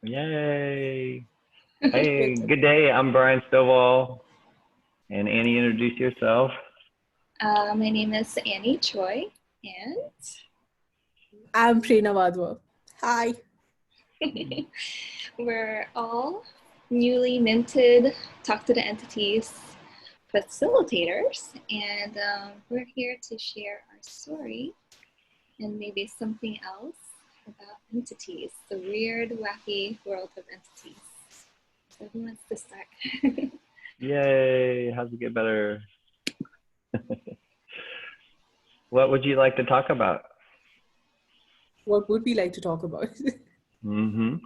Yay. Hey, good day. I'm Brian Stovall. And Annie, introduce yourself. My name is Annie Choi, and I'm Prerna Wadhwa. Hi. we're all newly minted Talk to the Entities facilitators, and we're here to share our story and maybe something else about entities, the weird, wacky world of entities. So who wants to start? Yay. How's it get better? What would you like to talk about? What would we like to talk about? Mm-hmm.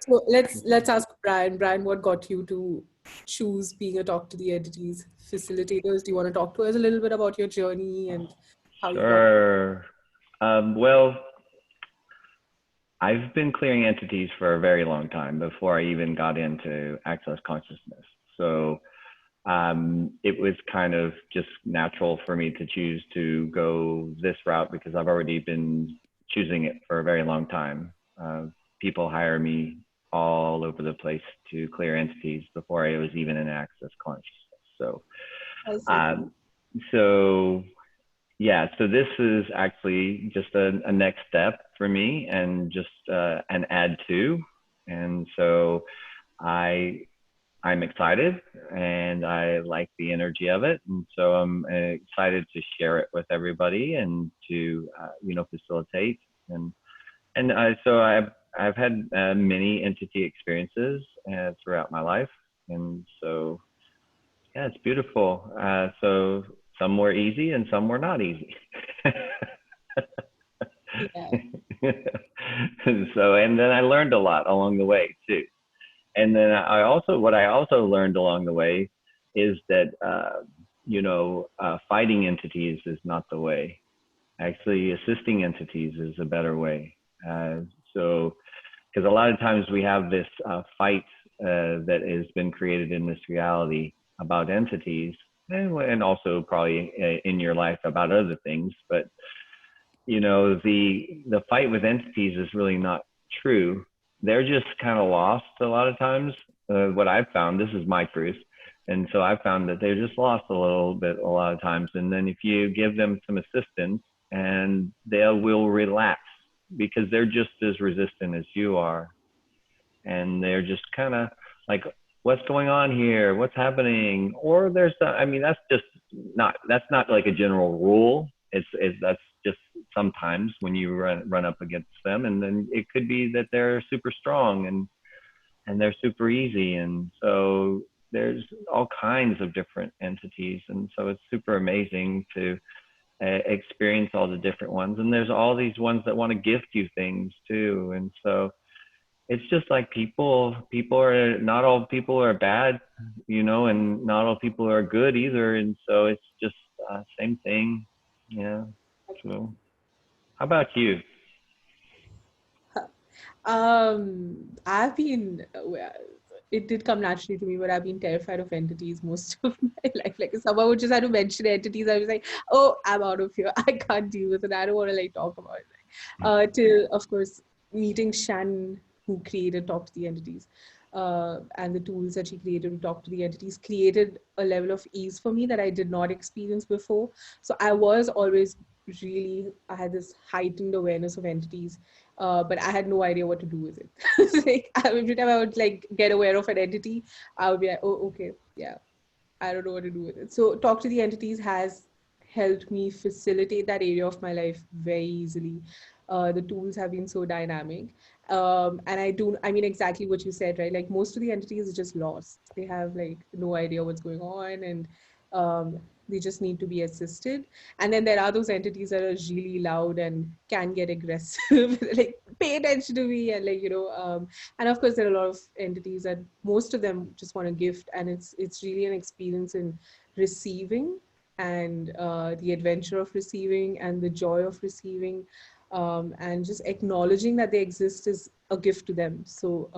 So let's ask Brian. Brian, what got you to choose being a Talk to the Entities facilitators? Do you want to talk to us a little bit about your journey and how you got? Sure. Well, I've been clearing entities for a very long time before I even got into access consciousness. So it was kind of just natural for me to choose to go this route because I've already been choosing it for a very long time. People hire me all over the place to clear entities before I was even in access consciousness. So yeah, so this is actually just a next step for me and just an add to. And so I'm excited and I like the energy of it. And so I'm excited to share it with everybody and to, facilitate. So I've had many entity experiences throughout my life. And so, yeah, it's beautiful. So some were easy and some were not easy. Yeah. And then I learned a lot along the way too. And then what I also learned along the way is that, fighting entities is not the way. Actually, assisting entities is a better way. Because a lot of times we have this fight that has been created in this reality about entities and also probably in your life about other things. But, the fight with entities is really not true. They're just kind of lost a lot of times. What I've found, this is my truth. And so I've found that they're just lost a little bit a lot of times. And then if you give them some assistance and they will relax because they're just as resistant as you are. And they're just kind of like, what's going on here? What's happening? Or that's not like a general rule. That's just sometimes when you run up against them, and then it could be that they're super strong and they're super easy. And so there's all kinds of different entities. And so it's super amazing to experience all the different ones. And there's all these ones that want to gift you things too. And so it's just like not all people are bad, and not all people are good either. And so it's just same thing. Yeah. So how about you? I've been, it did come naturally to me, but I've been terrified of entities most of my life. Like if someone would just have to mention entities, I was like, oh, I'm out of here. I can't deal with it. I don't want to talk about it. Till, of course, meeting Shan, who created Talk to the Entities, and the tools that she created to talk to the entities created a level of ease for me that I did not experience before. So I was always I had this heightened awareness of entities, but I had no idea what to do with it. Every time I would get aware of an entity, I would be like, oh, okay, yeah, I don't know what to do with it. So Talk to the Entities has helped me facilitate that area of my life very easily. The tools have been so dynamic. And I mean, exactly what you said, right? Like most of the entities are just lost. They have no idea what's going on, and they just need to be assisted. And then there are those entities that are really loud and can get aggressive, like pay attention to me, and and of course there are a lot of entities that most of them just want to gift, and it's really an experience in receiving and the adventure of receiving and the joy of receiving, and just acknowledging that they exist is a gift to them. So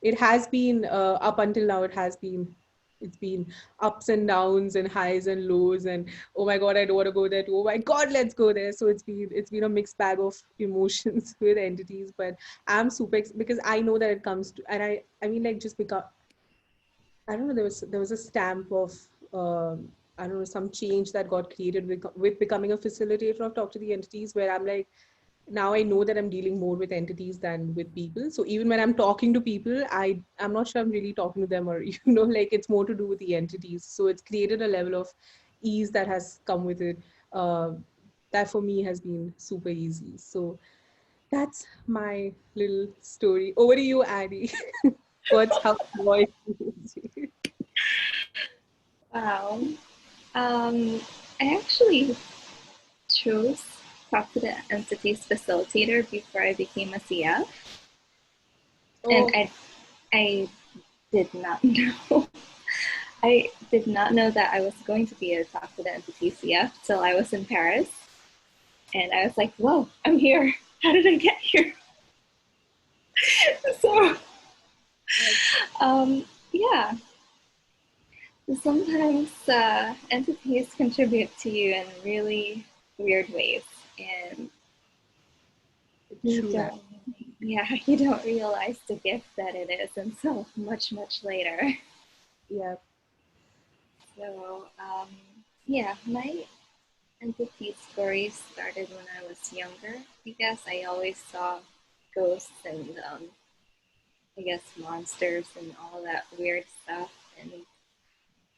it has been up until now, it has been It's been ups and downs and highs and lows and oh my God, I don't want to go there too. Oh my God, let's go there. So it's been a mixed bag of emotions with entities, but I'm super because I know that it comes to, and I mean like just because I don't know, there was a stamp of I don't know, some change that got created with becoming a facilitator of Talk to the Entities, where I'm like, now I know that I'm dealing more with entities than with people. So even when I'm talking to people, I'm not sure I'm really talking to them, or like it's more to do with the entities. So it's created a level of ease that has come with it. Uh, that for me has been super easy. So that's my little story. Over to you, Annie. What's how voice? Wow. I actually chose Talk to the Entities Facilitator before I became a CF. And Oh, I did not know. I did not know that I was going to be a Talk to the Entities CF till I was in Paris. And I was like, whoa, I'm here. How did I get here? So, yeah. Sometimes entities contribute to you in really weird ways, and you true that. don't, yeah, you don't realize the gift that it is until much, much later. Yeah. So, yeah, my entity story started when I was younger. I guess I always saw ghosts and, I guess, monsters and all that weird stuff. And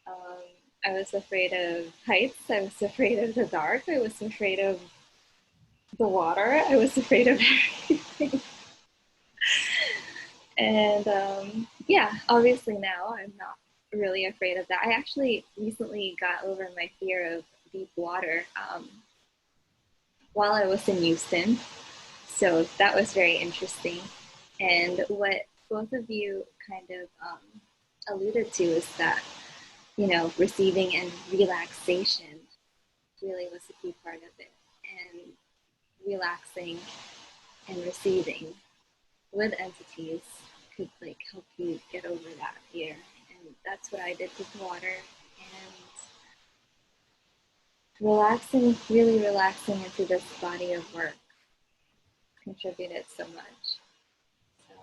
um, I was afraid of heights. I was afraid of the dark. I was afraid of the water. I was afraid of everything. And yeah, obviously now I'm not really afraid of that. I actually recently got over my fear of deep water while I was in Houston. So that was very interesting. And what both of you kind of alluded to is that, receiving and relaxation really was a key part of it. And relaxing and receiving with entities could like help you get over that fear. And that's what I did with water. And relaxing, really relaxing into this body of work contributed so much. So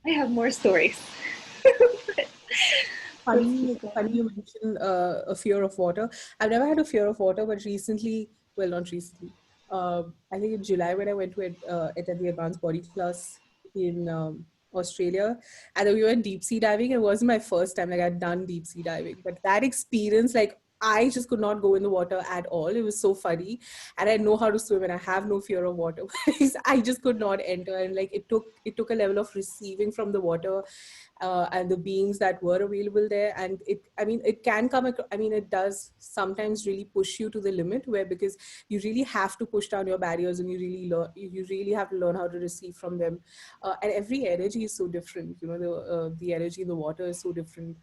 I have more stories. Funny you mentioned a fear of water. I've never had a fear of water, but recently, well, not recently. I think in July when I went to attend the advanced body class in Australia, and then we went deep sea diving. It wasn't my first time; like I'd done deep sea diving, but that experience, like I just could not go in the water at all. It was so funny, and I know how to swim, and I have no fear of water. I just could not enter, and like it took a level of receiving from the water and the beings that were available there. And it can come, it does sometimes really push you to the limit, where because you really have to push down your barriers, and you really have to learn how to receive from them. And every energy is so different. The energy in the water is so different,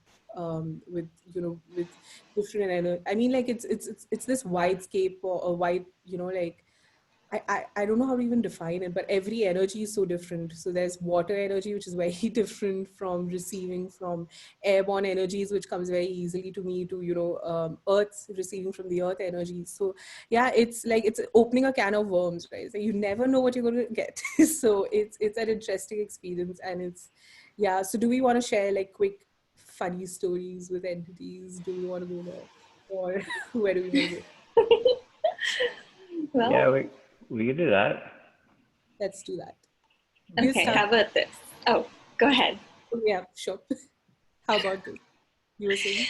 with with different energy. Like it's this wide scape, or a wide, like I don't know how to even define it, but every energy is so different. So there's water energy, which is very different from receiving from airborne energies, which comes very easily to me, to, earth's receiving from the earth energy. So yeah, it's like, it's opening a can of worms, right? So you never know what you're going to get. So it's an interesting experience. And yeah. So do we want to share like quick, funny stories with entities? Do we want to go there? Or where do we want to go? Well, Yeah, we could do that. Let's do that. We'll okay, start. how about this? Oh, go ahead. Yeah, sure. How about this? You were saying?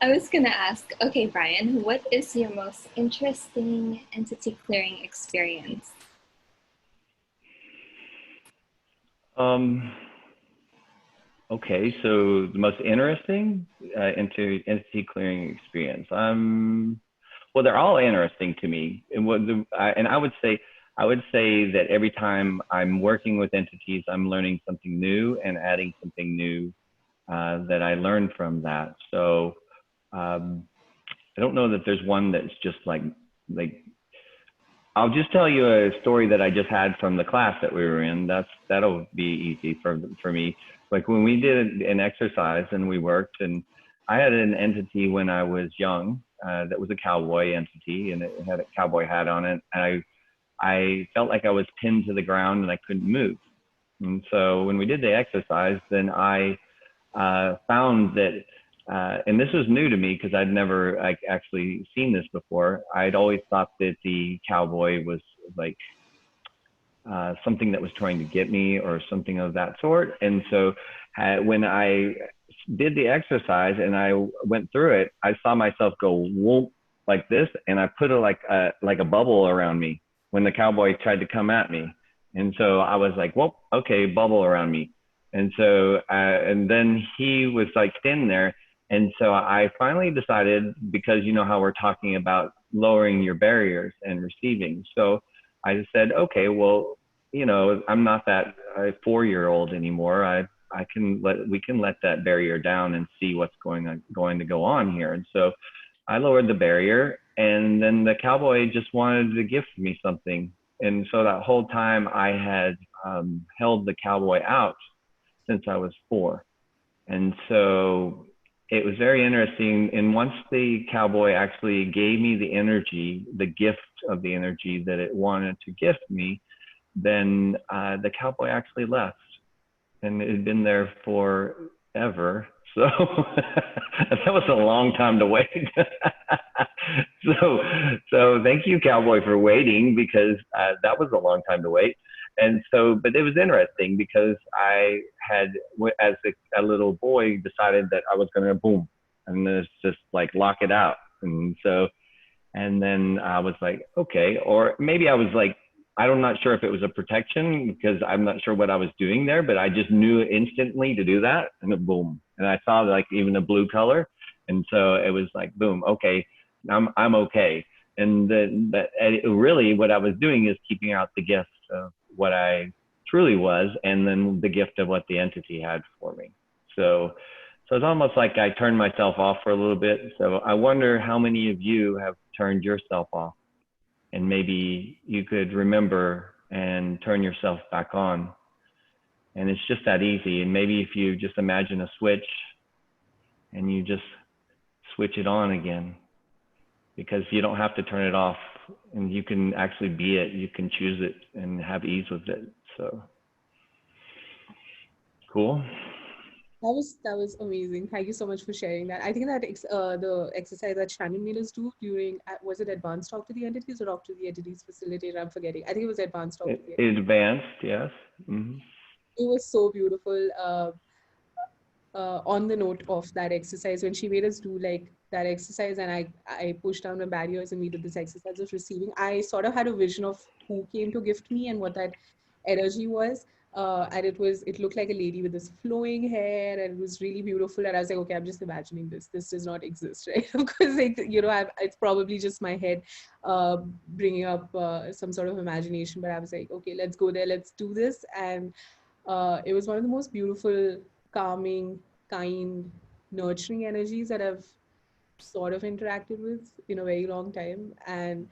I was going to ask, okay, Brian, what is your most interesting entity clearing experience? Okay, so the most interesting entity clearing experience. Well, they're all interesting to me, and I would say that every time I'm working with entities, I'm learning something new and adding something new that I learn from that. So I don't know that there's one that's just like I'll just tell you a story that I just had from the class that we were in. That'll be easy for me. Like when we did an exercise and we worked, and I had an entity when I was young that was a cowboy entity, and it had a cowboy hat on it. And I felt like I was pinned to the ground and I couldn't move. And so when we did the exercise, then I found that, and this was new to me because I'd never actually seen this before. I'd always thought that the cowboy was like something that was trying to get me or something of that sort. And so when I did the exercise and I went through it, I saw myself go whoop like this, and I put like a bubble around me when the cowboy tried to come at me. And so I was like, well, okay, bubble around me. And so, and then he was like standing there. And so I finally decided, because you know how we're talking about lowering your barriers and receiving. So I said, okay, well, you know, I'm not that 4-year-old anymore. We can let that barrier down and see what's going to go on here. And so I lowered the barrier, and then the cowboy just wanted to gift me something. And so that whole time I had held the cowboy out since I was 4. And so it was very interesting. And once the cowboy actually gave me the energy, the gift of the energy that it wanted to gift me, then the cowboy actually left. And it had been there forever. So that was a long time to wait. So thank you, cowboy, for waiting, because that was a long time to wait. And so, but it was interesting because I had, as a little boy, decided that I was going to boom and just like lock it out. And so, and then I was like, okay, or maybe I was like, I'm not sure if it was a protection, because I'm not sure what I was doing there, but I just knew instantly to do that, and then boom. And I saw like even a blue color. And so it was like, boom, okay, I'm okay. And then, but really what I was doing is keeping out the gift of what I truly was, and then the gift of what the entity had for me. So it's almost like I turned myself off for a little bit. So I wonder how many of you have turned yourself off, and maybe you could remember and turn yourself back on. And it's just that easy. And maybe if you just imagine a switch and you just switch it on again, because you don't have to turn it off, and you can actually be it. You can choose it and have ease with it. So cool. That was amazing. Thank you so much for sharing that. I think that the exercise that Shannon made us do during, was it advanced talk to the entities or talk to the entities facilitator? I'm forgetting. I think it was advanced talk to the entities. Advanced, yes. Mm-hmm. It was so beautiful. On the note of that exercise, when she made us do like that exercise, and I pushed down the barriers and we did this exercise of receiving, I sort of had a vision of who came to gift me and what that energy was. And it looked like a lady with this flowing hair, and it was really beautiful. And I was like, okay, I'm just imagining this. This does not exist, right? Because like, you know, it's probably just my head bringing up some sort of imagination. But I was like, okay, let's go there. Let's do this. And it was one of the most beautiful, calming, kind, nurturing energies that I've sort of interacted with in a very long time. And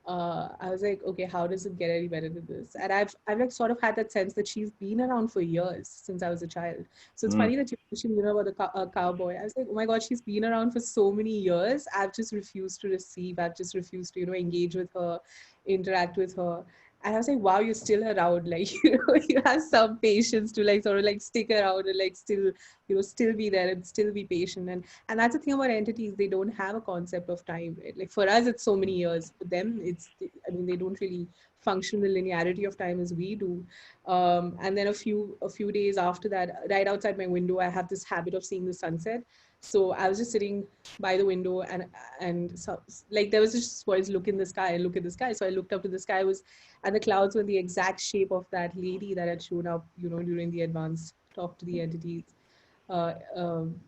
I was like, okay, how does it get any better than this? And I've like sort of had that sense that she's been around for years, since I was a child. So it's funny that you mentioned, you know, about the cowboy. I was like, oh my God, she's been around for so many years. I've just refused to receive. I've just refused to, you know, engage with her, interact with her. And I was like, wow, you're still around. Like, you know, you have some patience to like sort of like stick around and like still, you know, still be there and still be patient. And that's the thing about entities, they don't have a concept of time, right? Like for us, it's so many years. For them, I mean, they don't really function the linearity of time as we do. And then a few days after that, right outside my window, I have this habit of seeing the sunset. So I was just sitting by the window, and so, like, there was this voice, look in the sky, look at the sky. So I looked up to the sky, and the clouds were the exact shape of that lady that had shown up, you know, during the advanced talk to the entities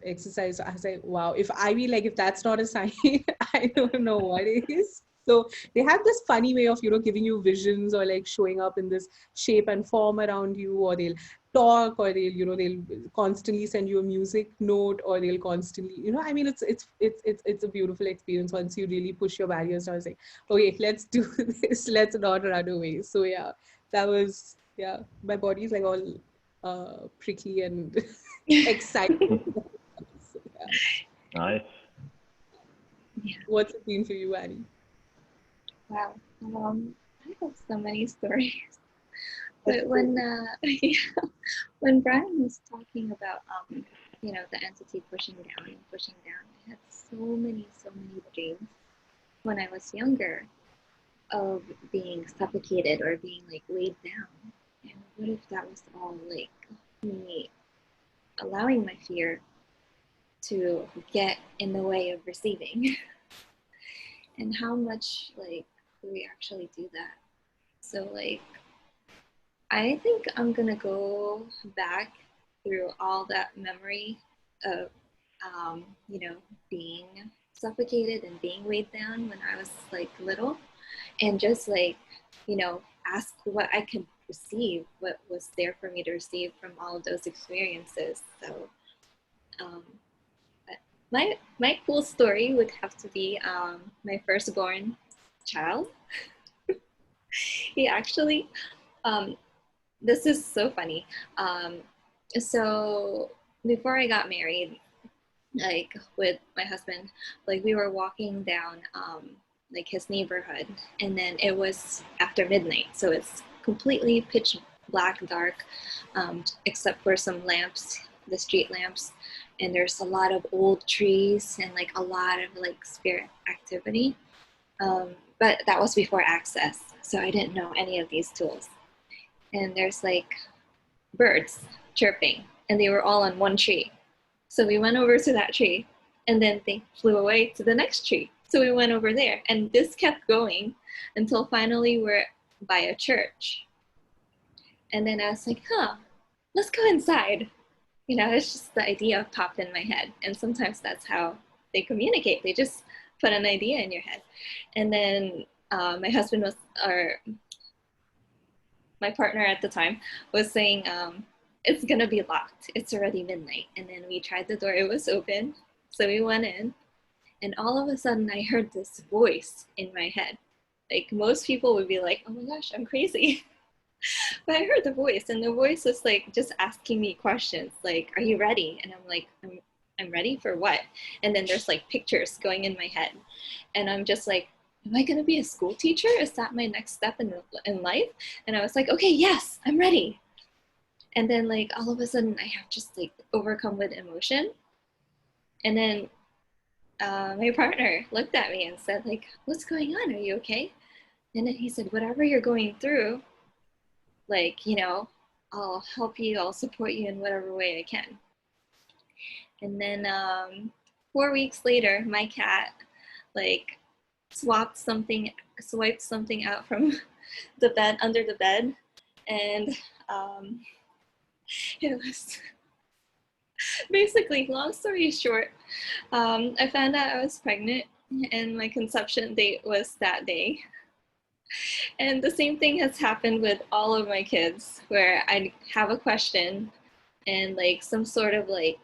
exercise. So I was like, wow, if that's not a sign, I don't know what is. So they have this funny way of, you know, giving you visions or like showing up in this shape and form around you, or they'll talk, or they'll constantly send you a music note, or they'll constantly, I mean, it's a beautiful experience once you really push your barriers down. It's like, okay, let's do this, let's not run away. So yeah, that was, yeah, my body's like all prickly and excited. So, yeah. Nice. Yeah. What's it been for you, Annie? Wow. I have so many stories. But when yeah, when Brian was talking about the entity pushing down and pushing down, I had so many dreams when I was younger of being suffocated or being like weighed down. And what if that was all like me allowing my fear to get in the way of receiving? And how much like do we actually do that? So like I think I'm gonna go back through all that memory of being suffocated and being weighed down when I was like little, and just like ask what I could receive, what was there for me to receive from all of those experiences. So um, my cool story would have to be my firstborn child. He actually um, this is so funny. So before I got married, like with my husband, like we were walking down like his neighborhood, and then it was after midnight, so it's completely pitch black, dark, except for some lamps, the street lamps, and there's a lot of old trees and like a lot of like spirit activity. But that was before access, so I didn't know any of these tools. And there's like birds chirping, and they were all on one tree. So we went over to that tree, and then they flew away to the next tree. So we went over there, and this kept going until finally we're by a church. And then I was like, let's go inside. It's just the idea popped in my head. And sometimes that's how they communicate. They just put an idea in your head. And then my husband was, or my partner at the time was saying, it's gonna be locked. It's already midnight. And then we tried the door, it was open. So we went in, and all of a sudden I heard this voice in my head. Like most people would be like, oh my gosh, I'm crazy. But I heard the voice, and the voice was like just asking me questions like, are you ready? And I'm like, I'm ready for what? And then there's like pictures going in my head. And I'm just like, am I gonna be a school teacher? Is that my next step in life? And I was like, okay, yes, I'm ready. And then like all of a sudden I have just like overcome with emotion. And then my partner looked at me and said like, what's going on? Are you okay? And then he said, whatever you're going through, like, I'll help you, I'll support you in whatever way I can. And then 4 weeks later, my cat like swiped something out from the bed, under the bed. And it was basically, long story short, I found out I was pregnant, and my conception date was that day. And the same thing has happened with all of my kids, where I have a question, and like some sort of like,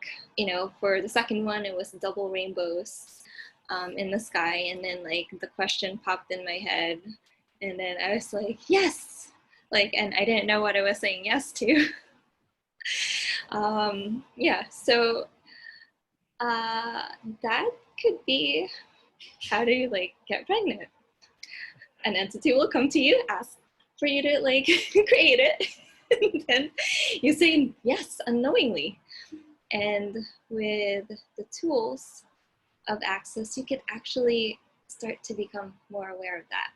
for the second one, it was double rainbows in the sky. And then like the question popped in my head, and then I was like, yes, like, and I didn't know what I was saying yes to. Yeah, so that could be, how do you like get pregnant? An entity will come to you, ask for you to like create it, and then you say yes unknowingly. And with the tools of access, you could actually start to become more aware of that.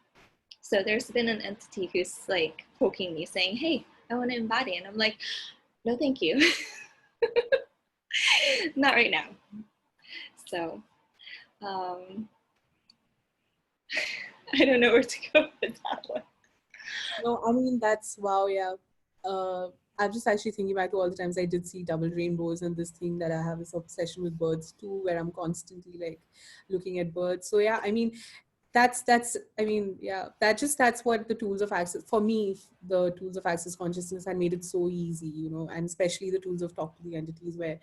So there's been an entity who's like poking me saying, hey, I want to embody. And I'm like, no, thank you. Not right now. So I don't know where to go with that one. No, I mean, that's wow, yeah. I'm just actually thinking back to all the times I did see double rainbows, and this thing that I have this obsession with birds too, where I'm constantly like looking at birds. So yeah, I mean, I mean, yeah, that's what the tools of access, for me, the tools of access consciousness had made it so easy, you know, and especially the tools of talk to the entities, where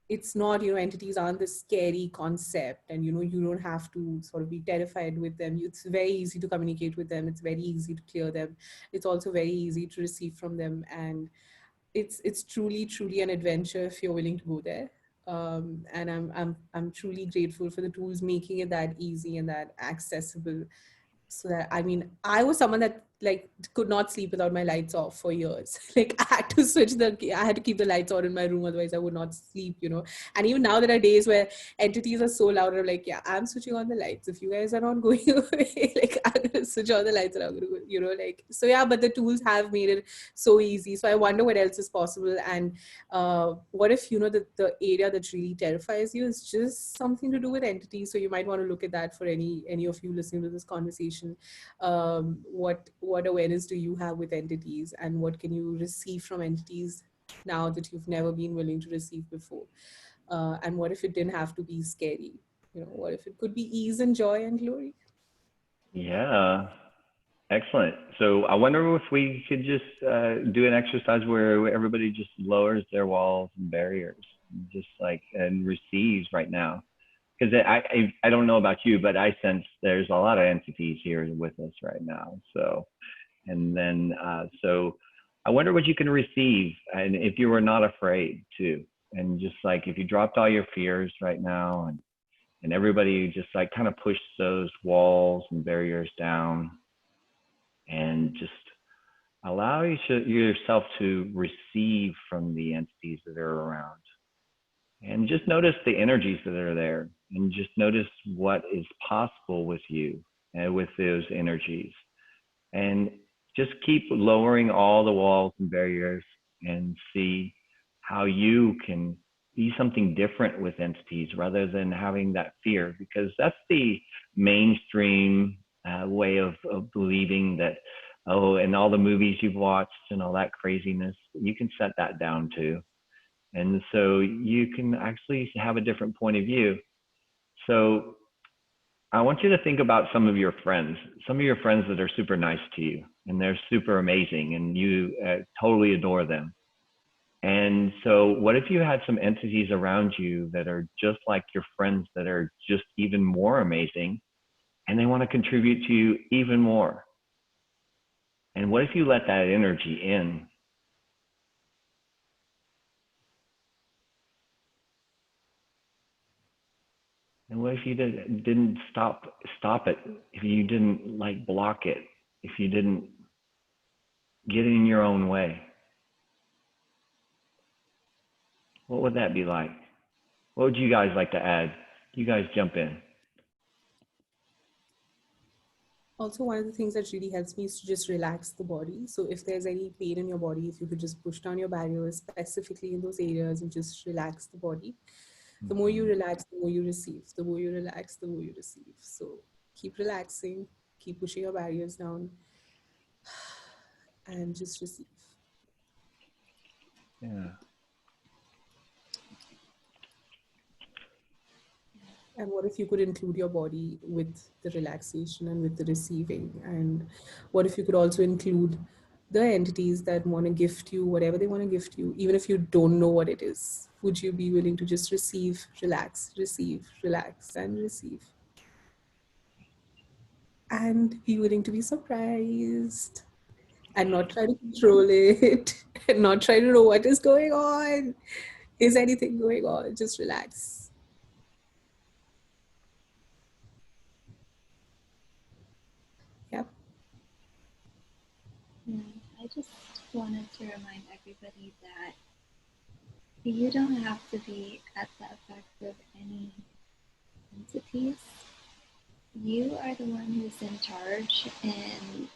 it's not, you know, entities aren't this scary concept, and, you know, you don't have to sort of be terrified with them. It's very easy to communicate with them. It's very easy to clear them. It's also very easy to receive from them. And it's truly an adventure if you're willing to go there. And I'm truly grateful for the tools making it that easy and that accessible. So that, I mean, I was someone that like could not sleep without my lights off for years. Like I had to keep the lights on in my room, otherwise I would not sleep, you know. And even now there are days where entities are so loud, I'm like, yeah, I'm switching on the lights. If you guys are not going away, like I'm gonna switch on the lights and I'm gonna go, you know, like, so yeah, but the tools have made it so easy. So I wonder what else is possible. And what if, you know, the area that really terrifies you is just something to do with entities. So you might want to look at that for any of you listening to this conversation. What awareness do you have with entities, and what can you receive from entities now that you've never been willing to receive before? And what if it didn't have to be scary? You know, what if it could be ease and joy and glory? Yeah, excellent. So I wonder if we could just do an exercise where everybody just lowers their walls and barriers, just like, and receives right now. Because I don't know about you, but I sense there's a lot of entities here with us right now. So, and then, so I wonder what you can receive, and if you were not afraid to, and just like if you dropped all your fears right now, and everybody just like kind of pushed those walls and barriers down, and just allow yourself to receive from the entities that are around, and just notice the energies that are there, and just notice what is possible with you and with those energies, and just keep lowering all the walls and barriers, and see how you can be something different with entities rather than having that fear, because that's the mainstream way of believing that, oh, and all the movies you've watched and all that craziness, you can set that down too. And so you can actually have a different point of view. So I want you to think about some of your friends that are super nice to you, and they're super amazing, and you totally adore them. And so what if you had some entities around you that are just like your friends, that are just even more amazing, and they want to contribute to you even more? And what if you let that energy in? And what if you didn't stop it? If you didn't like block it, if you didn't get in your own way, what would that be like? What would you guys like to add? You guys jump in. Also, one of the things that really helps me is to just relax the body. So if there's any pain in your body, if you could just push down your barriers specifically in those areas and just relax the body. The more you relax, the more you receive. The more you relax, the more you receive. So keep relaxing, keep pushing your barriers down, and just receive. Yeah. And what if you could include your body with the relaxation and with the receiving? And what if you could also include the entities that want to gift you whatever they want to gift you, even if you don't know what it is? Would you be willing to just receive, relax, and receive? And be willing to be surprised and not try to control it and not try to know what is going on. Is anything going on? Just relax. Yep. I just wanted to remind everybody that you don't have to be at the effect of any entities. You are the one who's in charge, and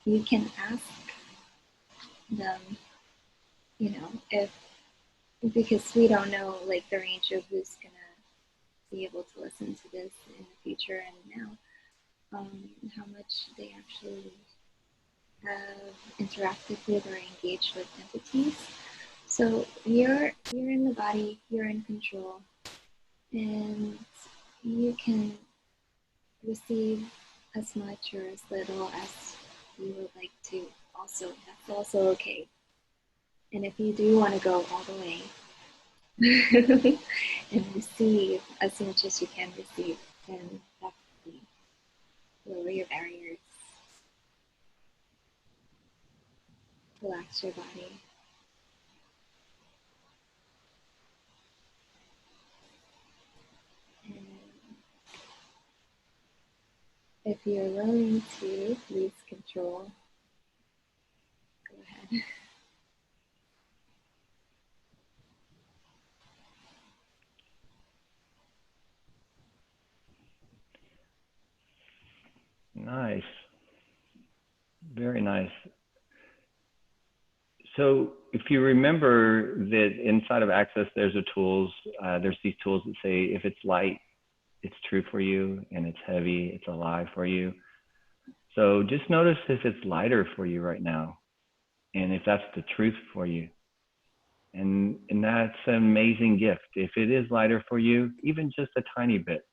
you can ask them, you know, if, because we don't know like the range of who's gonna be able to listen to this in the future and now, how much they actually have interacted with or engaged with entities. So you're in the body, you're in control, and you can receive as much or as little as you would like to. Also, that's also okay. And if you do want to go all the way and receive as much as you can receive, then definitely lower your barriers, relax your body. And if you're willing to lose control, go ahead. Nice. Very nice. So if you remember that inside of Access, there's these tools that say if it's light, it's true for you, and it's heavy, it's a lie for you. So just notice if it's lighter for you right now, and if that's the truth for you. And that's an amazing gift. If it is lighter for you, even just a tiny bit,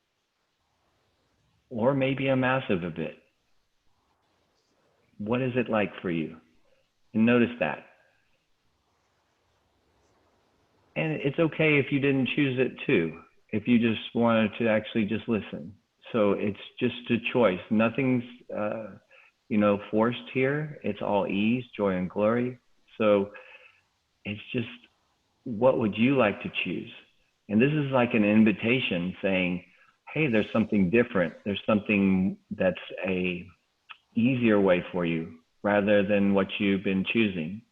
or maybe a massive a bit, what is it like for you? And notice that. And it's okay if you didn't choose it too, if you just wanted to actually just listen. So it's just a choice. Nothing's, forced here. It's all ease, joy, and glory. So it's just, what would you like to choose? And this is like an invitation saying, hey, there's something different. There's something that's a easier way for you rather than what you've been choosing.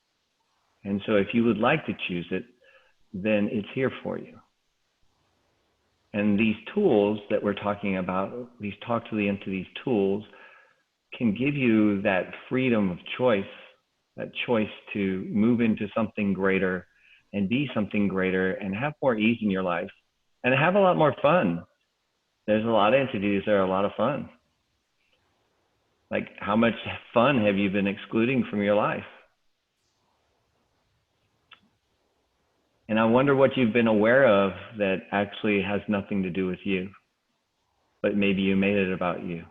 And so if you would like to choose it, then it's here for you. And these tools that we're talking about, these talk to the into these tools, can give you that freedom of choice, that choice to move into something greater and be something greater and have more ease in your life and have a lot more fun. There's a lot of entities that are a lot of fun. Like, how much fun have you been excluding from your life? And I wonder what you've been aware of that actually has nothing to do with you, but maybe you made it about you.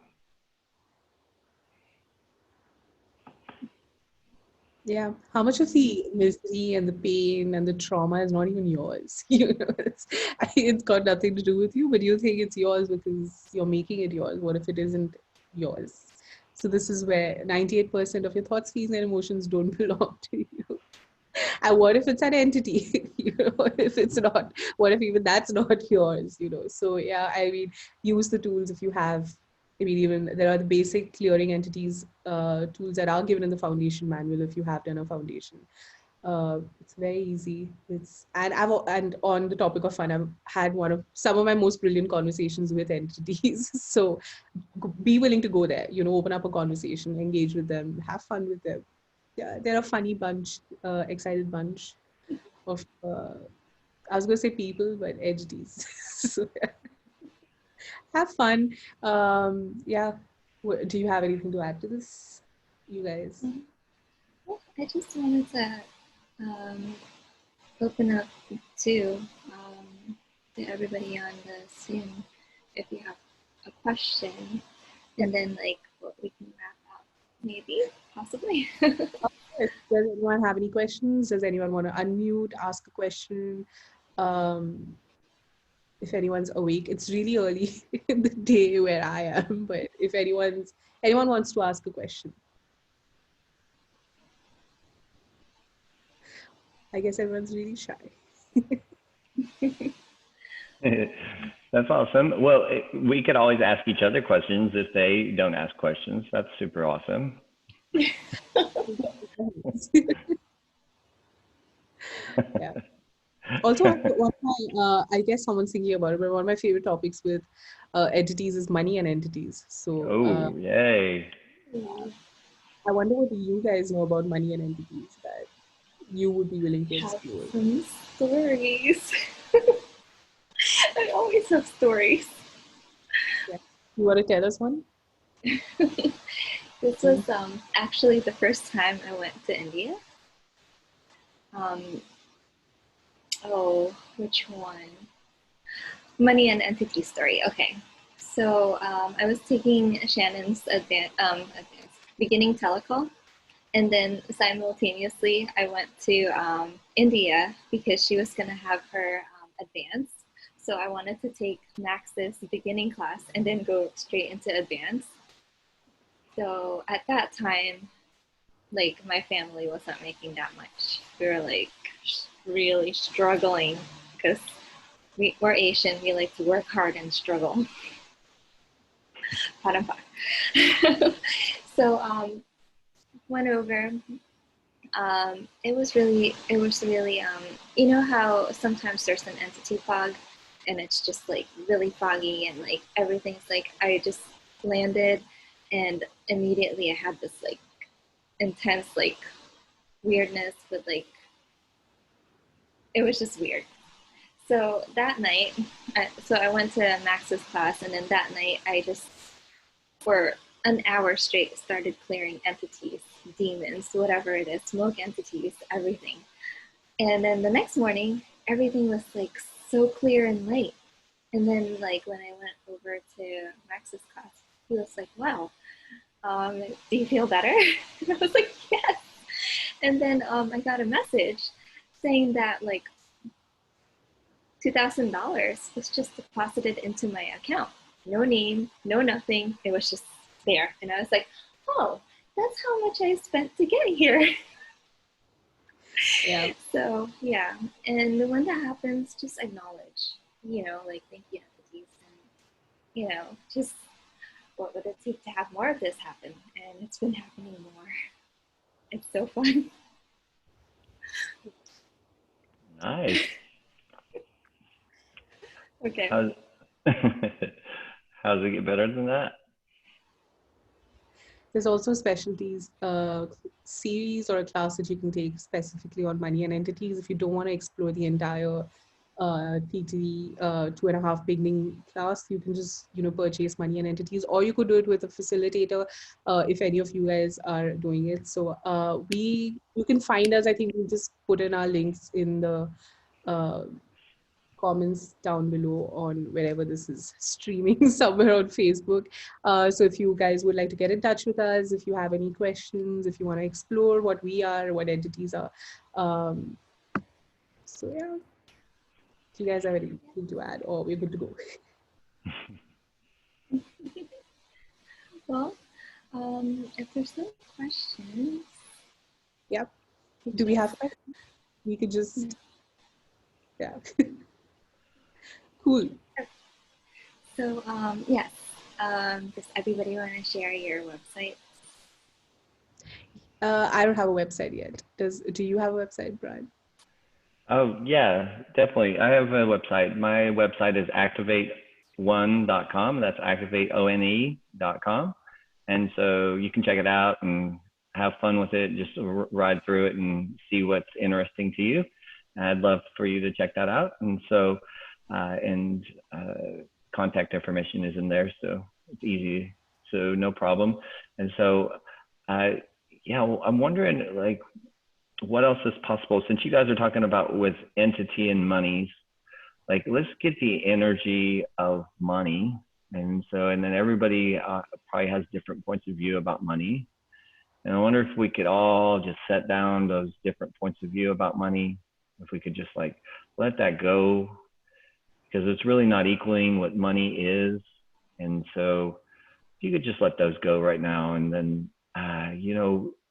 Yeah, how much of the misery and the pain and the trauma is not even yours? It's got nothing to do with you, but you think it's yours because you're making it yours. What if it isn't yours? So this is where 98% of your thoughts, feelings, and emotions don't belong to you. And what if it's an entity? If it's not, what if even that's not yours? So yeah, I mean, use the tools if you have. I mean, even there are the basic clearing entities tools that are given in the foundation manual if you have done a foundation. It's very easy. And on the topic of fun, I've had some of my most brilliant conversations with entities. So be willing to go there. Open up a conversation, engage with them, have fun with them. Yeah, they're a funny bunch, excited bunch of I was gonna say people, but entities. So yeah. Have fun. Yeah. Do you have anything to add to this, you guys? Well, I just wanted to open up to everybody on the Zoom if you have a question, and then what we can wrap up, maybe, possibly. Does anyone have any questions? Does anyone want to unmute, ask a question? If anyone's awake, it's really early in the day where I am, but if anyone wants to ask a question. I guess everyone's really shy. That's awesome. Well, we could always ask each other questions if they don't ask questions. That's super awesome. Yeah. Also, I guess someone's thinking about it, but one of my favorite topics with entities is money and entities. So, yay. I wonder what you guys know about money and entities that you would be willing to explore. Have some stories. I always have stories. Yeah. You want to tell us one? This was actually the first time I went to India. Which one? Money and entity story. Okay. So I was taking Shannon's beginning telecall, and then simultaneously I went to India because she was going to have her advanced. So I wanted to take Max's beginning class and then go straight into advanced. So at that time, like my family wasn't making that much. We were like really struggling because we're Asian. We like to work hard and struggle. So went over. It was really, you know how sometimes there's an entity fog and it's just like really foggy and like everything's like, I just landed and immediately I had this like intense like weirdness with like, it was just weird. So that night, so I went to Max's class, and then that night I just, for an hour straight, started clearing entities, demons, whatever it is, smoke entities, everything. And then the next morning, everything was like so clear and light. And then like when I went over to Max's class, he was like, wow, do you feel better? And I was like, yes. And then I got a message saying that like $2,000 was just deposited into my account. No name, no nothing. It was just there. And I was like, oh, that's how much I spent to get here. Yeah. So yeah. And when that happens, just acknowledge, you know, like thank you entities, and you know, just what would it take to have more of this happen? And it's been happening more. It's so fun. Nice. Okay. How's how's it get better than that? There's also specialties series or a class that you can take specifically on money and entities if you don't want to explore the entire TT 2.5 beginning class. You can just purchase money and entities, or you could do it with a facilitator if any of you guys are doing it. So you can find us. I think we'll just put in our links in the comments down below on wherever this is streaming, somewhere on Facebook. So if you guys would like to get in touch with us, if you have any questions, if you want to explore what we are, what entities are. So yeah, do you guys have anything to add, or we're good to go? Well, if there's no questions. Yep. Do we have questions? We could just, yeah. Cool. So yes, does everybody want to share your website? I don't have a website yet. Do you have a website, Brian? Oh yeah, definitely. I have a website. My website is activateone.com. That's activateone.com. And so you can check it out and have fun with it. Just ride through it and see what's interesting to you. I'd love for you to check that out. And so, contact information is in there, so it's easy. So no problem. And so, yeah, I'm wondering like, what else is possible? Since you guys are talking about with entity and monies, like let's get the energy of money. And so, and then everybody probably has different points of view about money. And I wonder if we could all just set down those different points of view about money. If we could just like, let that go, because it's really not equaling what money is. And so if you could just let those go right now, and then,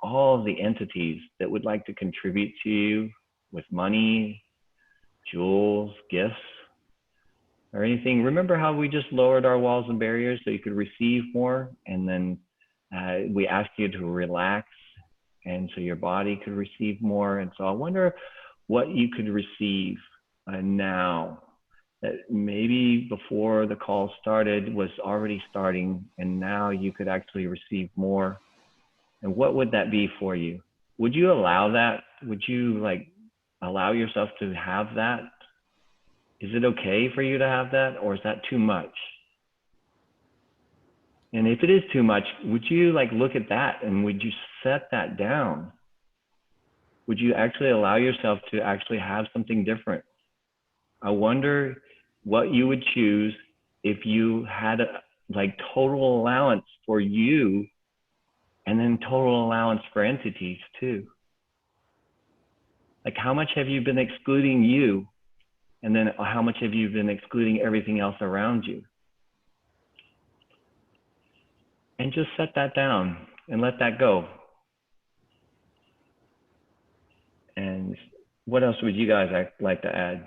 all the entities that would like to contribute to you with money, jewels, gifts, or anything. Remember how we just lowered our walls and barriers so you could receive more? And then we asked you to relax, and so your body could receive more. And so I wonder what you could receive now that maybe before the call started was already starting, and now you could actually receive more. And what would that be for you? Would you allow that? Would you like allow yourself to have that? Is it okay for you to have that, or is that too much? And if it is too much, would you like look at that and would you set that down? Would you actually allow yourself to actually have something different? I wonder what you would choose if you had like total allowance for you, and then total allowance for entities too. Like how much have you been excluding you? And then how much have you been excluding everything else around you? And just set that down and let that go. And what else would you guys like to add?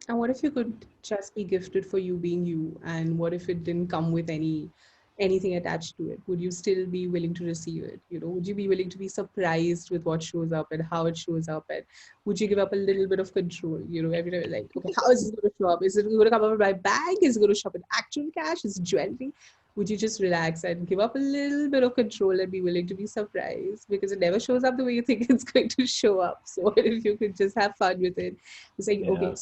And what if you could just be gifted for you being you? And what if it didn't come with anything attached to it? Would you still be willing to receive it? You know, would you be willing to be surprised with what shows up and how it shows up? And would you give up a little bit of control? You know, every time like, okay, how is this going to show up? Is it going to come up in my bag? Is it going to show up in actual cash? Is it jewelry? Would you just relax and give up a little bit of control and be willing to be surprised? Because it never shows up the way you think it's going to show up. So what if you could just have fun with it? It's like, okay,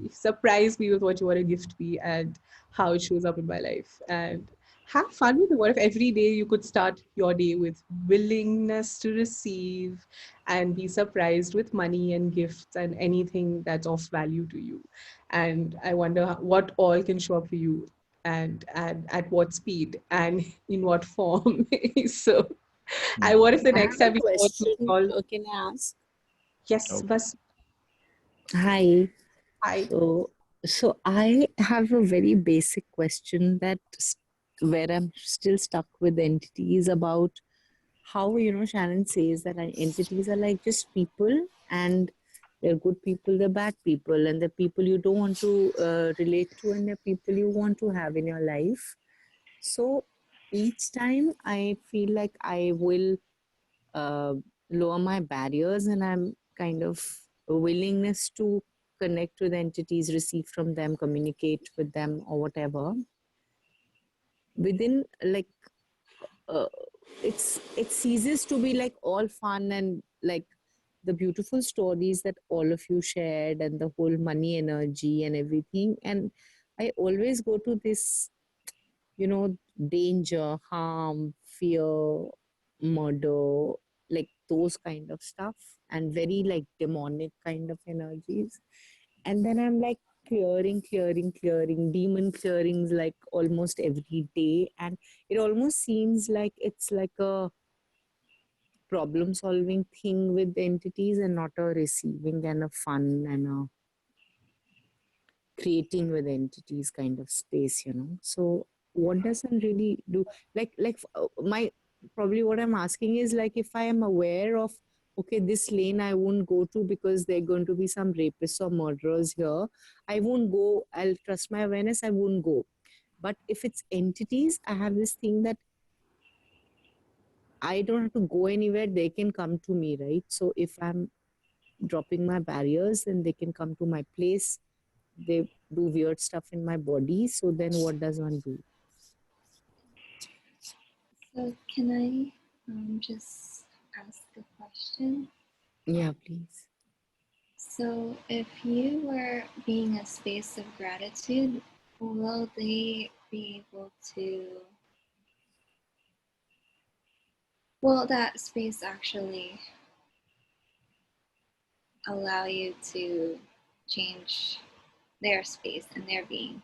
surprise me with what you want to gift me and how it shows up in my life. And have fun with it. What if every day you could start your day with willingness to receive and be surprised with money and gifts and anything that's of value to you? And I wonder what all can show up for you and at what speed and in what form. So I what if the I next have time a we question. call? Can I ask? Yes, Okay. Bas. Hi. Hi. So I have a very basic question that where I'm still stuck with entities about how, Shannon says that entities are like just people, and they're good people, they're bad people, and the people you don't want to relate to, and they're people you want to have in your life. So each time I feel like I will uh, lower my barriers, and I'm kind of a willingness to connect with entities, receive from them, communicate with them, or whatever. Within like it ceases to be like all fun and like the beautiful stories that all of you shared and the whole money energy and everything. And I always go to this, danger, harm, fear, murder, like those kind of stuff, and very like demonic kind of energies. And then I'm like clearing, demon clearings like almost every day. And it almost seems like it's like a problem solving thing with entities and not a receiving and a fun and a creating with entities kind of space. So what does one really do? My probably what I'm asking is like if I am aware of okay, this lane I won't go to because there are going to be some rapists or murderers here, I won't go. I'll trust my awareness, I won't go. But if it's entities, I have this thing that I don't have to go anywhere, they can come to me, right? So if I'm dropping my barriers, then they can come to my place. They do weird stuff in my body. So then what does one do? So can I just ask a question? Yeah, please. So if you were being a space of gratitude, will they be able to, will that space actually allow you to change their space and their being?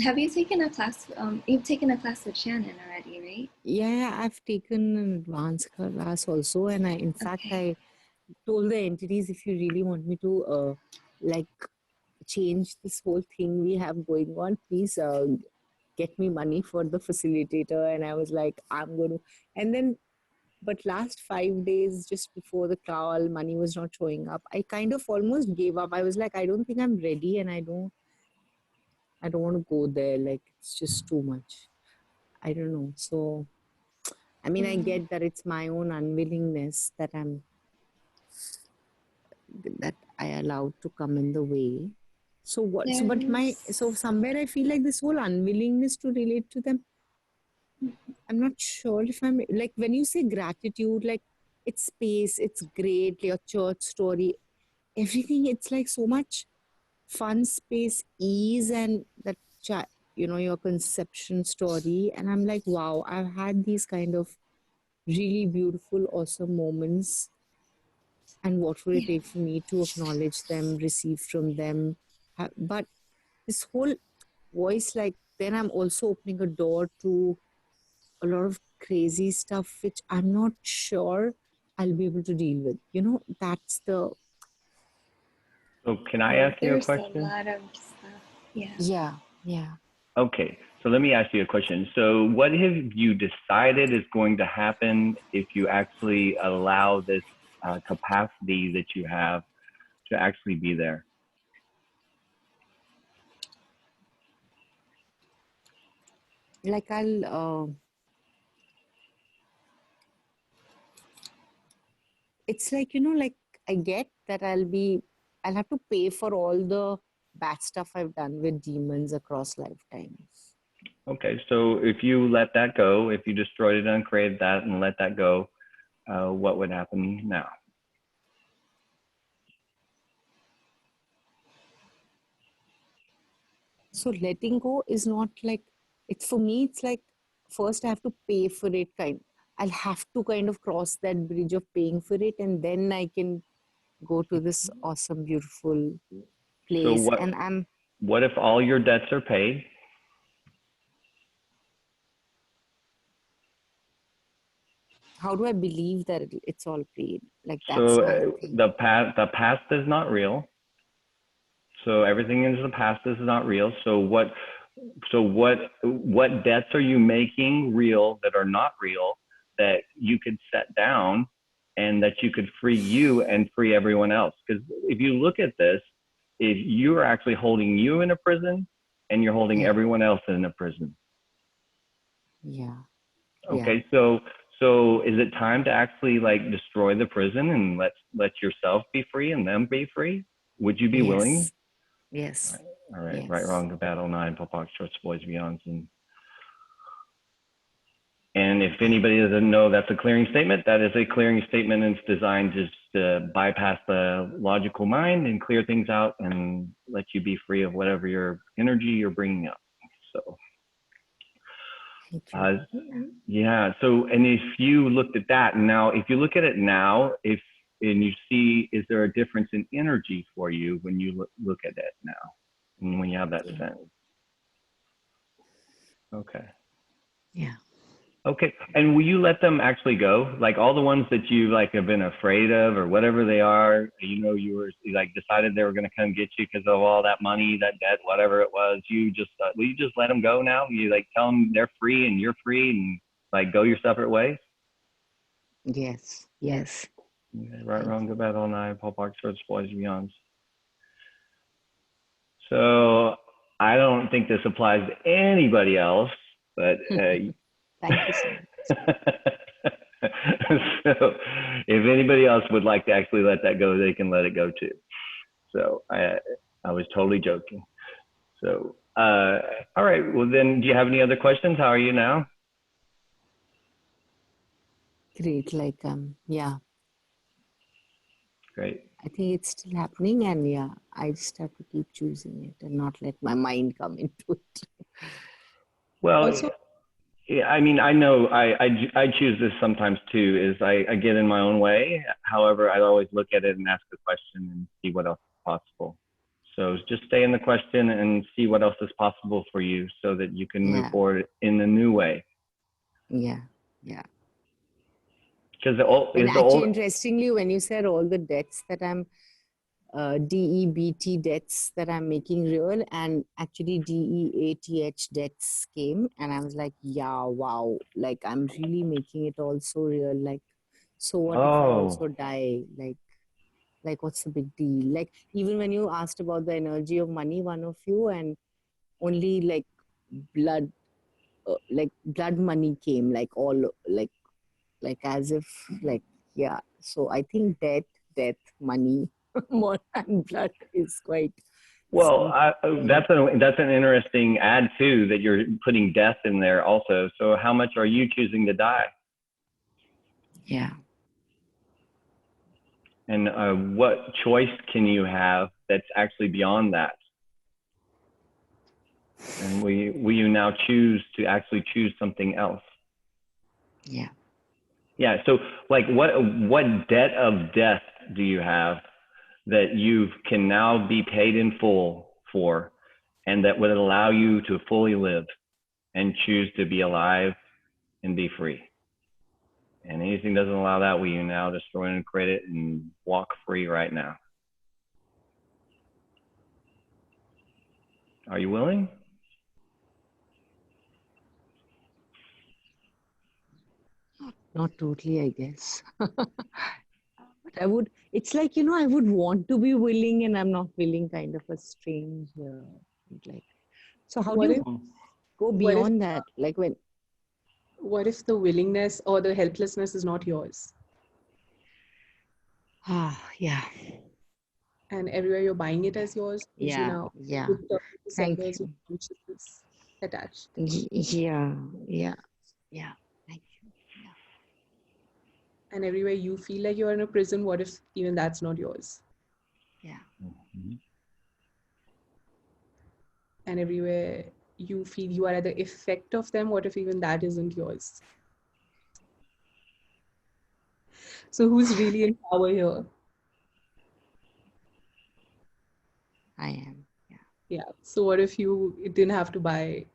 Have you taken a class? You've taken a class with Shannon already, right? Yeah, I've taken an advanced class also. And in fact, I told the entities, if you really want me to like change this whole thing we have going on, please get me money for the facilitator. And I was like, I'm going to. And then, but last 5 days, just before the call, money was not showing up. I kind of almost gave up. I was like, I don't think I'm ready, and I don't want to go there. Like, it's just too much. I don't know. So, I mean, I get that it's my own unwillingness that I allowed to come in the way. So what? So somewhere I feel like this whole unwillingness to relate to them. I'm not sure if I'm like when you say gratitude, like it's space, it's great, your church story, everything. It's like so much fun, space, ease, and that your conception story. And I'm like, wow, I've had these kind of really beautiful, awesome moments And what would it take for me to acknowledge them, receive from them? But this whole voice, like, then I'm also opening a door to a lot of crazy stuff, which I'm not sure I'll be able to deal with. You know, that's the... So can I ask you a There's question? a lot of stuff. Yeah. Yeah, yeah. Okay, so let me ask you a question. So what have you decided is going to happen if you actually allow this capacity that you have to actually be there? Like it's like, you know, like I get that I'll have to pay for all the bad stuff I've done with demons across lifetimes. Okay, so if you let that go, if you destroyed it, uncreated that, and let that go, what would happen now? So letting go is not like, it's for me, it's like first I have to pay for it I'll have to kind of cross that bridge of paying for it, and then I can go to this awesome, beautiful place. So And what if all your debts are paid? how do I believe that it's all paid? Like, that's So my thing. the past is not real. So everything in the past is not real. So what debts are you making real that are not real that you could set down and that you could free you and free everyone else? Because if you look at this, if you are actually holding you in a prison and you're holding everyone else in a prison. Yeah. Okay, so is it time to actually like destroy the prison and let yourself be free and them be free? Would you be willing? Yes. All right. Yes. Right, wrong, battle, 9, Popak, shorts, boys, beyonds, and if anybody doesn't know, that's a clearing statement. That is a clearing statement, and it's designed just to bypass the logical mind and clear things out and let you be free of whatever your energy you're bringing up. So. Yeah. So, and if you looked at that now, if you look at it now, and you see, is there a difference in energy for you when you look at it now, and when you have that sense? Okay. Yeah. Okay. And will you let them actually go? Like all the ones that you like have been afraid of or whatever they are, you know, you were like decided they were going to come get you because of all that money, that debt, whatever it was. You just, will you just let them go now? You like tell them they're free and you're free and like go your separate ways? Yes. Yes. Okay, right, wrong, good, bad, all night, Paul Park, shorts, boys, beyonds. So I don't think this applies to anybody else, but Thank you so much. so if anybody else would like to actually let that go, they can let it go too. So I was totally joking. So all right, well then, do you have any other questions? How are you now? Great. Like yeah. Great. I think it's still happening, and yeah, I just have to keep choosing it and not let my mind come into it. Well, Also, yeah, I mean, I know I choose this sometimes too, is I get in my own way. However, I always look at it and ask a question and see what else is possible. So just stay in the question and see what else is possible for you so that you can move forward in a new way. Yeah. Yeah. Because interestingly, when you said all the debts that I'm DEBT debts that I'm making real, and actually DEATH debts came, and I was like, yeah, wow, like I'm really making it all so real. Like, so what if I also die? Like what's the big deal? Like, even when you asked about the energy of money, one of you, and only like blood money came, like all like as if like, yeah. So I think death, money, more than blood is quite. Well, that's an interesting add too, that you're putting death in there also. So how much are you choosing to die? Yeah. And what choice can you have that's actually beyond that? And will you now choose to actually choose something else? Yeah. Yeah. So like what debt of death do you have that you can now be paid in full for, and that would allow you to fully live and choose to be alive and be free? And anything doesn't allow that, will you now destroy and create it and walk free right now? Are you willing? Not totally, I guess. But I would, it's like, I would want to be willing and I'm not willing, kind of a strange, like, so how do What you if, go what if, beyond that? Like what if the willingness or the helplessness is not yours? yeah, And everywhere you're buying it as yours, because you yeah, now yeah. with the Thank sellers you. consciousness attached. Yeah, yeah, yeah. Thank you. Yeah. And everywhere you feel like you're in a prison, what if even that's not yours? Yeah. Mm-hmm. And everywhere you feel you are at the effect of them, what if even that isn't yours? So who's really in power here? I am. Yeah. Yeah. So what if you didn't have to buy?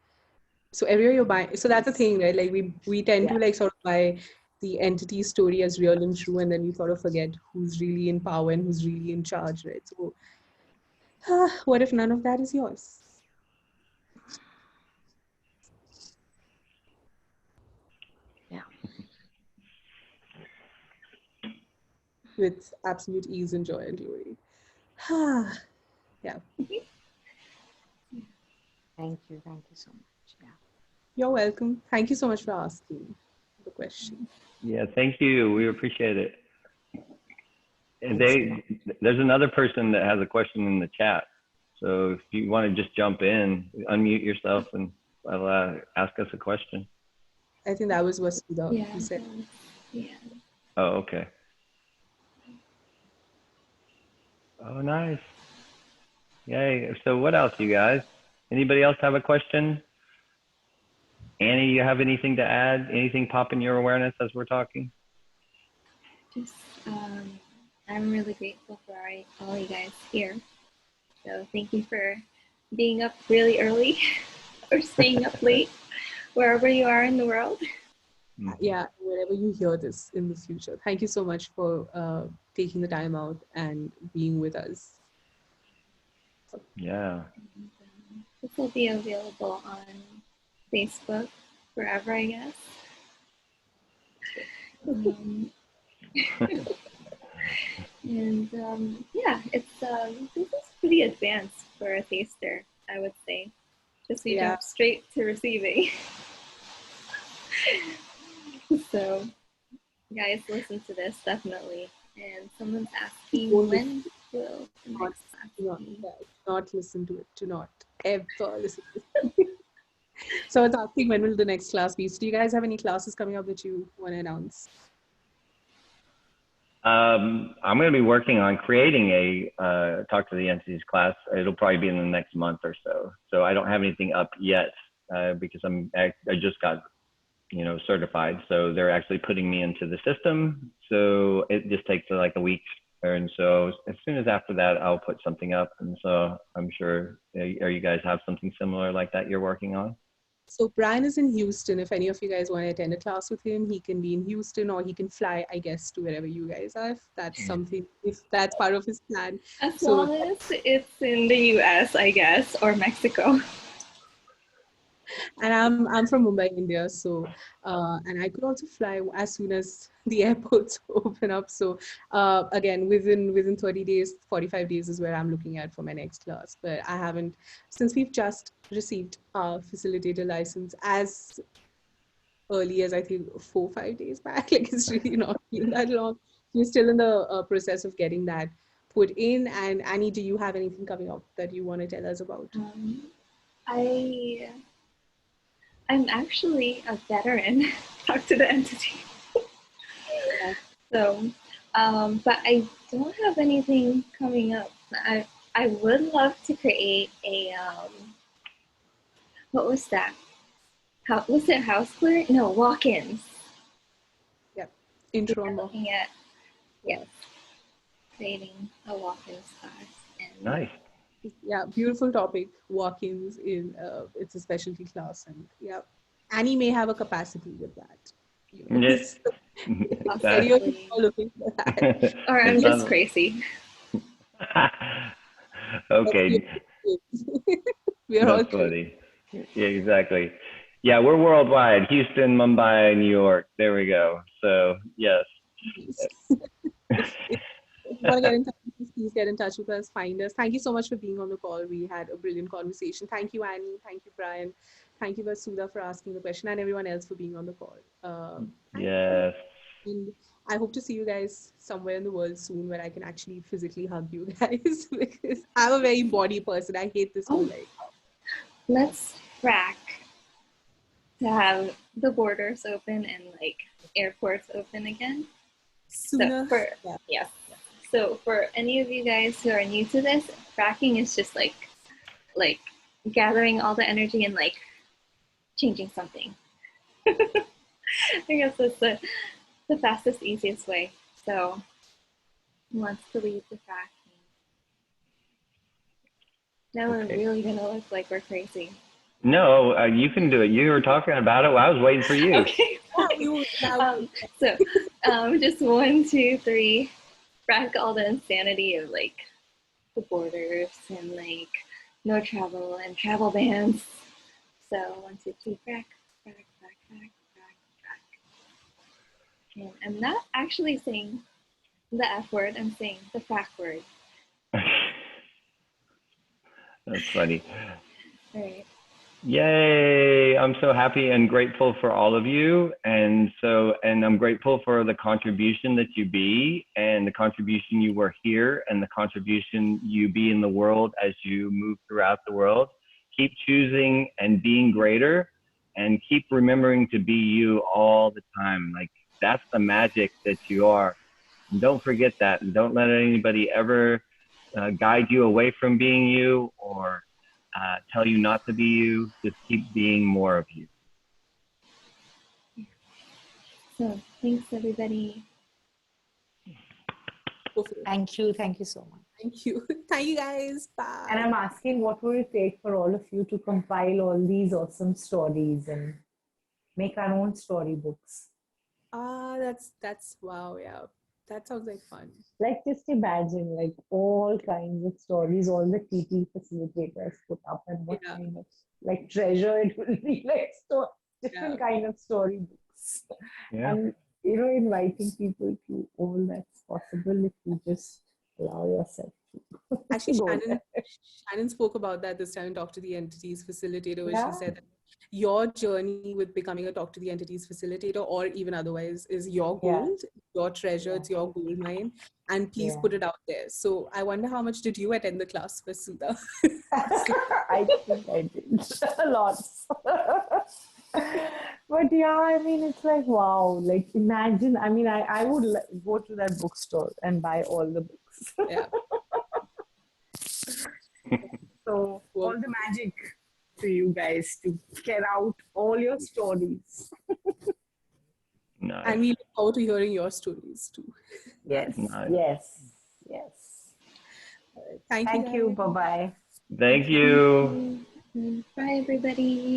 So everywhere you're buying, so that's the thing, right? Like we tend to like sort of buy the entity story as real and true, and then we sort of forget who's really in power and who's really in charge, right? So what if none of that is yours? Yeah. With absolute ease and joy and glory. Yeah. Thank you. Thank you so much. Yeah. You're welcome. Thank you so much for asking the question. Yeah, thank you. We appreciate it. And Thanks there's another person that has a question in the chat. So if you want to just jump in, unmute yourself and ask us a question. I think that was Vasudha Yeah. who said. Yeah. Oh, okay. Oh, nice. Yay. So what else, you guys? Anybody else have a question? Annie, you have anything to add? Anything pop in your awareness as we're talking? Just, I'm really grateful for all you guys here. So thank you for being up really early or staying up late, wherever you are in the world. Yeah, wherever you hear this in the future. Thank you so much for taking the time out and being with us. Yeah. This will be available on Facebook forever, I guess. And yeah, this is pretty advanced for a taster, I would say. Just we jump straight to receiving. So, guys, listen to this definitely. And someone's asking, when will the next class be? Not listen to it. Do not ever listen to it. So it's asking, when will the next class be? So do you guys have any classes coming up that you want to announce? I'm going to be working on creating a Talk to the Entities class. It'll probably be in the next month or so. So I don't have anything up yet because I just got certified. So they're actually putting me into the system. So it just takes like a week. And so as soon as after that, I'll put something up. And so I'm sure, are you guys have something similar like that you're working on? So Brian is in Houston. If any of you guys want to attend a class with him, he can be in Houston, or he can fly, I guess, to wherever you guys are. If that's something, if that's part of his plan. As long as it's in the US, I guess, or Mexico. And I'm from Mumbai, India. So, and I could also fly as soon as the airports open up. So again, within 30 days, 45 days is where I'm looking at for my next class. But I haven't, since we've just received our facilitator license as early as I think 4 or 5 days back. Like it's really not been that long. We're still in the process of getting that put in. And Annie, do you have anything coming up that you want to tell us about? I'm actually a veteran. Talk to the entity. So, but I don't have anything coming up. I would love to create a what was that? Was it house clearing? No, walk-ins. Yep. Intro and walk. Yes. creating a walk-ins class. And Nice. Yeah, beautiful topic. Walk-ins in it's a specialty class, and yeah, Annie may have a capacity with that. You know, Yes. so you're looking for that. or I'm It's just not- crazy. Okay, We are all that's funny. Yeah, exactly. Yeah, we're worldwide. Houston, Mumbai, New York. There we go. So yes. If you want to get in touch with us, please get in touch with us, find us. Thank you so much for being on the call. We had a brilliant conversation. Thank you, Annie. Thank you, Brian. Thank you, Vasudha, for asking the question, and everyone else for being on the call. Yes. And I hope to see you guys somewhere in the world soon where I can actually physically hug you guys because I'm a very body person. I hate this whole like. Let's frack to have the borders open and like airports open again. Sooner. So yes. So for any of you guys who are new to this, fracking is just like gathering all the energy and like changing something. I guess that's the fastest, easiest way. So who wants to lead the fracking? Now we're really gonna look like we're crazy. No, you can do it. You were talking about it. Well, I was waiting for you. Okay. So just 1, 2, 3. Frack all the insanity of like the borders and like no travel and travel bans. So 1, 2, 3, frack, frack, frack, frack, frack, frack. And I'm not actually saying the F word, I'm saying the frack word. That's funny. All right. Yay. I'm so happy and grateful for all of you. And I'm grateful for the contribution that you be and the contribution you were here and the contribution you be in the world as you move throughout the world. Keep choosing and being greater and keep remembering to be you all the time. Like that's the magic that you are. And don't forget that. And don't let anybody ever guide you away from being you or tell you not to be you. Just keep being more of you. So thanks everybody. Thank you. Thank you so much. Thank you. Thank you guys. Bye. And I'm asking, what will it take for all of you to compile all these awesome stories and make our own storybooks? That's wow, yeah. That sounds like fun. Like just imagine like all kinds of stories, all the TP facilitators put up and what kind of like treasure it will be, like different kind of storybooks. And inviting people to all that's possible if you just allow yourself to. Actually, Shannon spoke about that this time in Talk to the Entities facilitator, where she said that your journey with becoming a Talk to the Entities facilitator or even otherwise is your gold, your treasure, it's your gold mine, and please put it out there. So I wonder how much did you attend the class, Vasudha? I think I did a lot. But yeah, I mean, it's like, wow, like imagine, I mean, I would go to that bookstore and buy all the books. Yeah. So all the magic to you guys to get out all your stories. Nice. And we look forward to hearing your stories too. Yes, nice. yes. Thank you. Bye-bye. Thank you. Bye everybody.